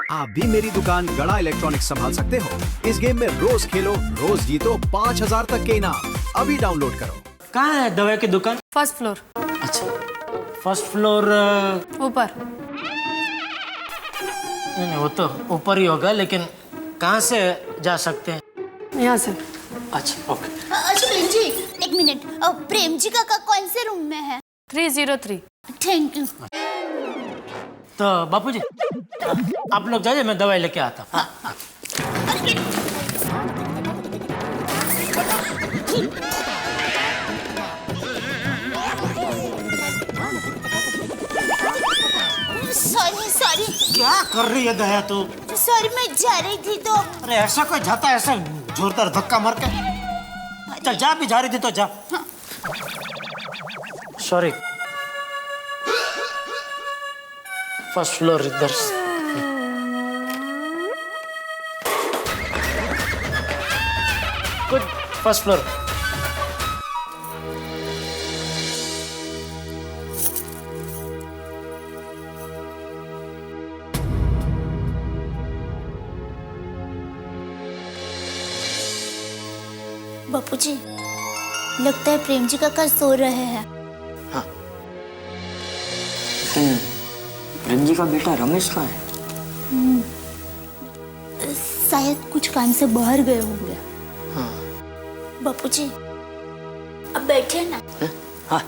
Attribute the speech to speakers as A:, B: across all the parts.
A: आप भी मेरी दुकान गड़ा इलेक्ट्रॉनिक्स संभाल सकते हो। इस गेम में रोज खेलो, रोज जीतो 5000 तक के इनाम। अभी डाउनलोड करो।
B: कहाँ है दवा की दुकान?
C: First floor.
B: अच्छा, फर्स्ट फ्लोर
C: ऊपर।
B: नहीं वो तो ऊपर ही होगा, लेकिन कहाँ से जा सकते हैं?
C: यहाँ से।
B: अच्छा ओके।
D: अच्छा प्रेम जी, एक मिनट। प्रेम जी का कौन से रूम में है?
C: 303।
D: Thank you.
B: तो बापूजी आप लोग जाइए, मैं दवाई लेके आता हूँ। हाँ।
D: सॉरी।
B: क्या कर रही है दया तू?
D: सॉरी, मैं जा रही थी तो।
B: अरे ऐसा कोई जाता है ऐसा जोरदार धक्का मार के? चल जा, भी जा रही थी तो जा। सॉरी। फर्स्ट फ्लोर इधर से। Good, first floor.
D: बापूजी, लगता है प्रेम जी काका सो रहे हैं।
E: हाँ, लेकिन प्रेम जी का बेटा रमेश कहाँ है?
D: शायद कुछ काम से बाहर गए होंगे।
E: हाँ।
D: बापूजी, अब बैठे ना।
E: हाँ।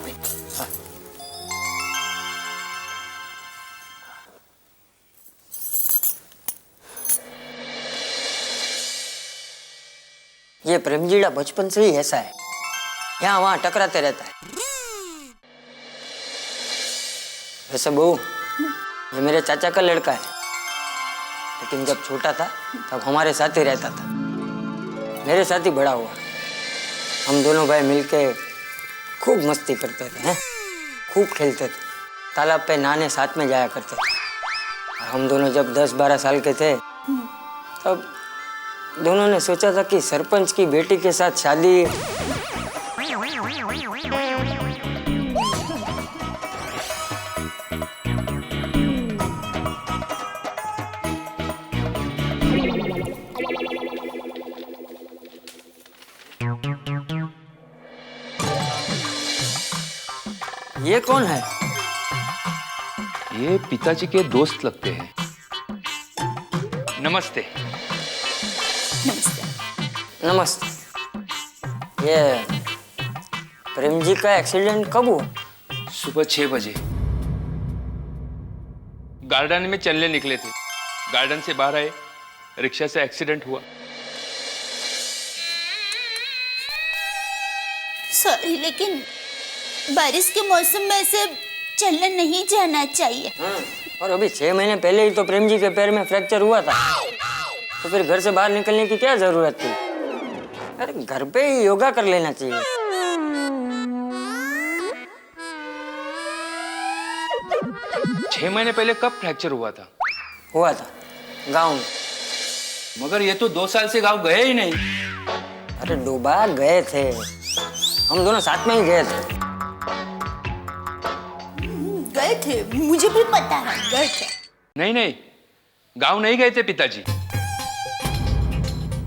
E: ये प्रेम जीड़ा बचपन से ही ऐसा है, यहाँ वहाँ टकराते रहता है। वैसे बहू, ये मेरे चाचा का लड़का है, लेकिन जब छोटा था तब हमारे साथ ही रहता था, मेरे साथ ही बड़ा हुआ। हम दोनों भाई मिलके खूब मस्ती करते थे, हैं? खूब खेलते थे, तालाब पे नहाने साथ में जाया करते थे। और हम दोनों जब 10-12 साल के थे तब दोनों ने सोचा था कि सरपंच की बेटी के साथ शादी। ये कौन है?
F: ये पिताजी के दोस्त लगते हैं। नमस्ते।
D: नमस्ते।
E: ये प्रेम जी का एक्सीडेंट कब हुआ?
F: सुबह 6 बजे गार्डन में चलने निकले थे, गार्डन से बाहर आए, रिक्शा से एक्सीडेंट हुआ।
D: सॉरी, लेकिन बारिश के मौसम में से चलने नहीं जाना चाहिए।
E: और अभी 6 महीने पहले ही तो प्रेम जी के पैर में फ्रैक्चर हुआ था, तो फिर घर से बाहर निकलने की क्या जरूरत थी? अरे घर पे ही योगा कर लेना चाहिए।
F: छह महीने पहले कब फ्रैक्चर हुआ था?
E: हुआ था गांव में।
F: मगर ये तो 2 साल से गांव गए ही नहीं।
E: अरे डोबा गए थे, हम दोनों साथ में ही गए थे।
D: गए थे, मुझे भी पता है, गए थे।
F: नहीं, गांव नहीं गए थे पिताजी।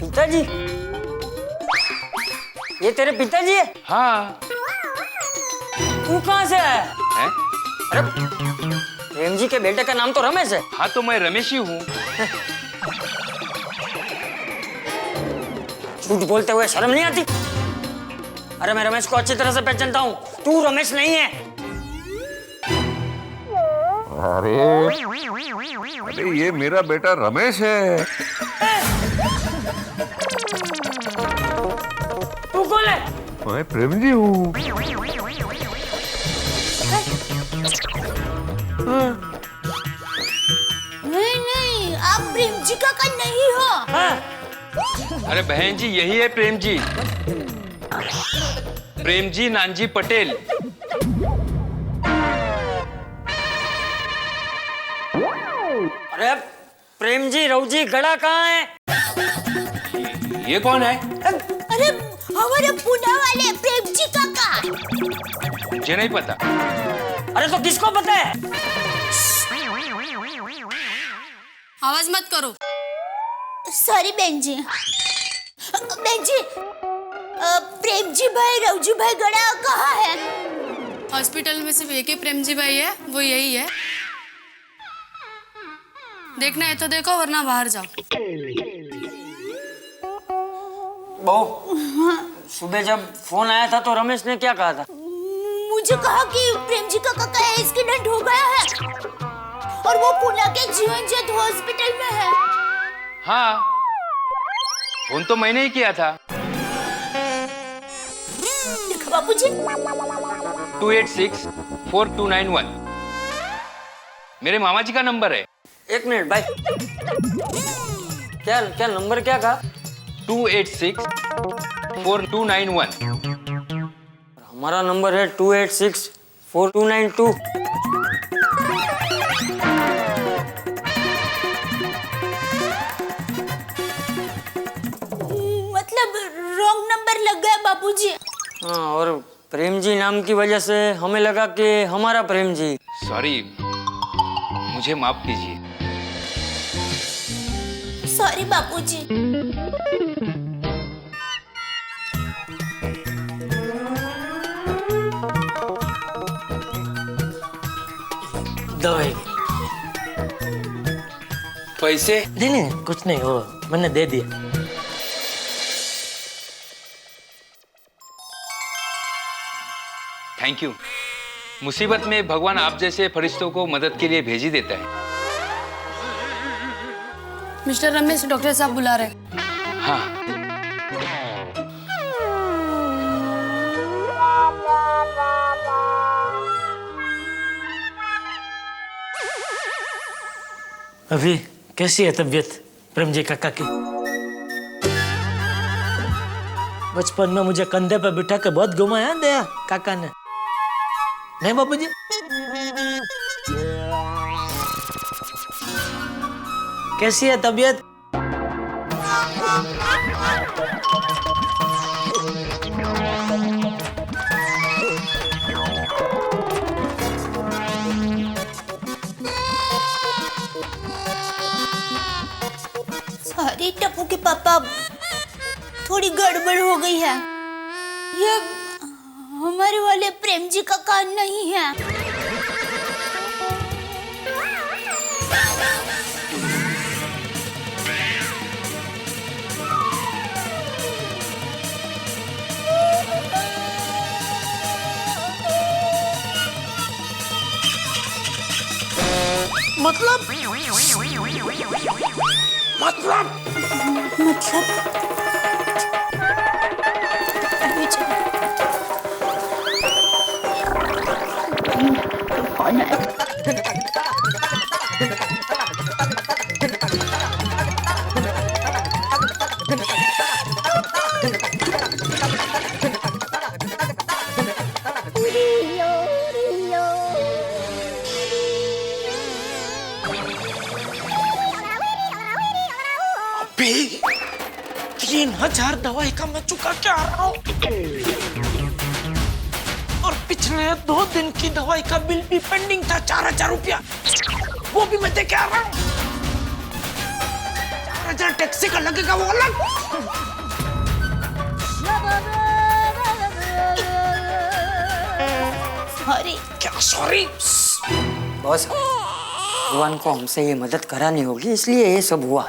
E: पिताजी? ये तेरे पिताजी है?
F: हाँ।
E: तू कहाँ से आया?
F: है?
E: अरे प्रेम जी के बेटे का नाम तो रमेश है।
F: हाँ तो मैं रमेश ही हूँ।
E: झूठ बोलते हुए शर्म नहीं आती? अरे मैं रमेश को अच्छी तरह से पहचानता हूँ, तू रमेश नहीं है।
G: अरे ये मेरा बेटा रमेश है।
E: तू कौन है?
G: मैं प्रेम जी हूँ।
D: नहीं, आप प्रेम जी का नहीं हो।
E: हाँ?
F: अरे बहन जी, यही है प्रेम जी। प्रेम जी नानजी पटेल।
E: अरे प्रेम जी रवजी गड़ा कहाँ है?
F: ये कौन है?
D: अरे हमारे पुणे वाले प्रेम जी काका।
F: मुझे नहीं पता।
E: अरे तो किसको पता है?
C: आवाज मत करो।
D: सॉरी बहन जी। बहन जी, प्रेम जी भाई, रवजू भाई गड़ा कहाँ है?
C: हॉस्पिटल में सिर्फ एक ही प्रेम जी भाई है, वो यही है। देखना है तो देखो, वरना बाहर जाओ।
E: बहू, सुबह जब फोन आया था तो रमेश ने क्या कहा था?
D: मुझे कहा कि प्रेम जी का काका एक्सीडेंट हो गया है और वो पुणे के जीवन ज्योति हॉस्पिटल में है।
F: हाँ, फोन तो मैंने ही किया था।
D: देखो बापूजी,
F: 286-4291 मेरे मामा जी का नंबर है।
E: एक मिनट भाई, क्या नंबर क्या कहा?
F: 286-4291।
E: हमारा नंबर है 286-4292।
D: मतलब रॉन्ग नंबर लग गया बापूजी।
E: हाँ, और प्रेम जी नाम की वजह से हमें लगा कि हमारा प्रेम जी।
F: सॉरी, मुझे माफ कीजिए।
D: सॉरी बापूजी।
B: दवाई
F: पैसे?
B: नहीं, कुछ नहीं, वो मैंने दे दिया।
F: Thank you. मुसीबत में भगवान आप जैसे फरिश्तों को मदद के लिए भेज ही देता है।
C: मिस्टर रमेश, डॉक्टर साहब बुला रहे।
F: हाँ,
B: अभी कैसी है तबीयत प्रेम जी काका की? बचपन में मुझे कंधे पे बिठा के बहुत घुमाया दया काका ने, नहीं बापूजी? कैसी है तबीयत?
D: सॉरी टप्पू के पापा, थोड़ी गड़बड़ हो गई है। ये हमारे वाले प्रेम जी का कान नहीं है।
B: मतलब
D: अभी चलो। कौन है?
B: अभी 3000 दवाई का मैं चुका के आ रहा हूँ, और पिछले 2 दिन की दवाई का बिल भी पेंडिंग था, 4000 रुपया, वो भी मैं दे के आ रहा हूँ। 4000 टैक्सी का लगेगा, वो अलग।
D: सॉरी।
B: क्या सॉरी?
E: बॉस, भगवान को हमसे ये मदद करानी होगी, इसलिए ये सब हुआ।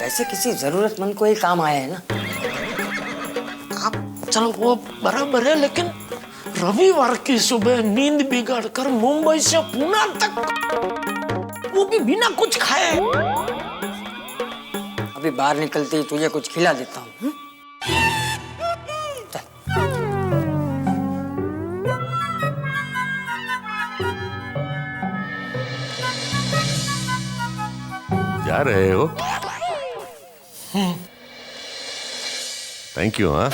E: वैसे किसी जरूरतमंद को ही काम आया है ना।
B: आप चलो वो बराबर है, लेकिन रविवार की सुबह नींद बिगाड़ कर मुंबई से पुणे तक, वो भी बिना कुछ खाए।
E: अभी बाहर निकलते ही तुझे कुछ खिला देता हूँ।
G: जा रहे हो? Thank you. हाँ,